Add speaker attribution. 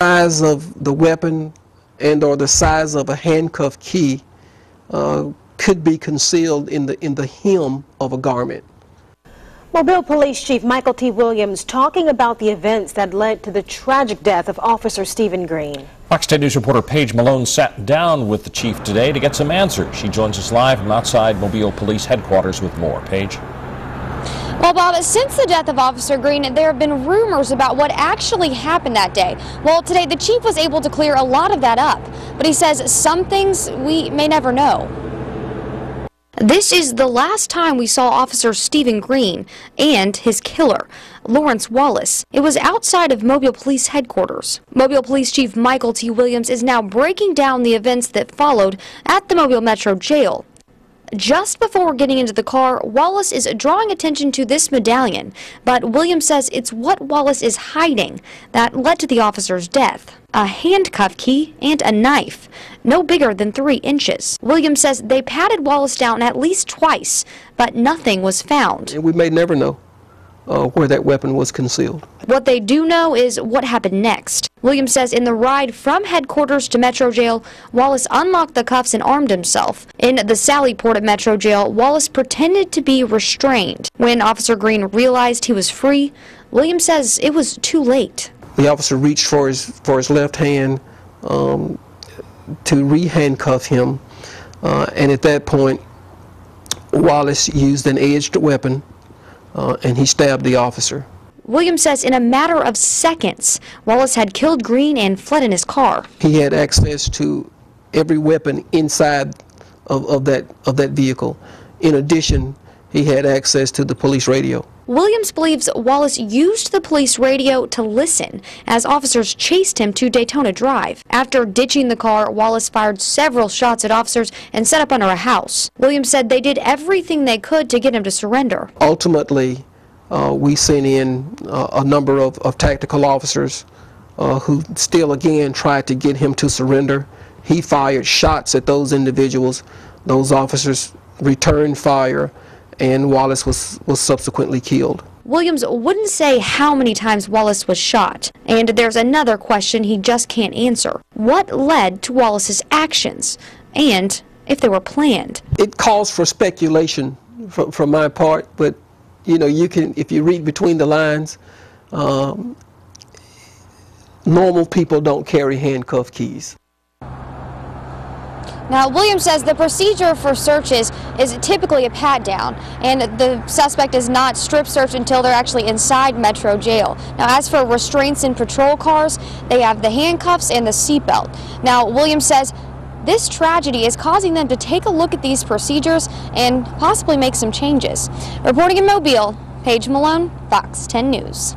Speaker 1: Size of the weapon and or the size of a handcuff key could be concealed in the hem of a garment.
Speaker 2: Mobile Police Chief Michael T. Williams talking about the events that led to the tragic death of Officer Stephen Green.
Speaker 3: Fox 10 News reporter Paige Malone sat down with the chief today to get some answers. She joins us live from outside Mobile Police headquarters with more. Paige.
Speaker 4: Well, Bob, since the death of Officer Green, there have been rumors about what actually happened that day. Well, today the chief was able to clear a lot of that up, but he says some things we may never know. This is the last time we saw Officer Stephen Green and his killer, Lawrence Wallace. It was outside of Mobile Police headquarters. Mobile Police Chief Michael T. Williams is now breaking down the events that followed at the Mobile Metro Jail. Just before getting into the car, Wallace is drawing attention to this medallion, but Williams says it's what Wallace is hiding that led to the officer's death. A handcuff key and a knife, no bigger than 3 inches. Williams says they patted Wallace down at least twice, but nothing was found.
Speaker 1: We may never know where that weapon was concealed.
Speaker 4: What they do know is what happened next. Williams says in the ride from headquarters to Metro Jail, Wallace unlocked the cuffs and armed himself. In the Sally Port at Metro Jail, Wallace pretended to be restrained. When Officer Green realized he was free, Williams says it was too late.
Speaker 1: The officer reached for his left hand to re-handcuff him, and at that point, Wallace used an edged weapon and he stabbed the officer.
Speaker 4: Williams says in a matter of seconds, Wallace had killed Green and fled in his car.
Speaker 1: He had access to every weapon inside of that vehicle. In addition, he had access to the police radio.
Speaker 4: Williams believes Wallace used the police radio to listen as officers chased him to Daytona Drive. After ditching the car, Wallace fired several shots at officers and set up under a house. Williams said they did everything they could to get him to surrender.
Speaker 1: Ultimately, we sent in a number of tactical officers who still again tried to get him to surrender. He fired shots at those individuals. Those officers returned fire, and Wallace was subsequently killed.
Speaker 4: Williams wouldn't say how many times Wallace was shot, and there's another question he just can't answer. What led to Wallace's actions, and if they were planned?
Speaker 1: It calls for speculation from my part, but you know, you can, if you read between the lines, normal people don't carry handcuff keys.
Speaker 4: Now, Williams says the procedure for searches is typically a pat-down, and the suspect is not strip searched until they're actually inside Metro Jail. Now, as for restraints in patrol cars, they have the handcuffs and the seatbelt. Now, Williams says this tragedy is causing them to take a look at these procedures and possibly make some changes. Reporting in Mobile, Paige Malone, Fox 10 News.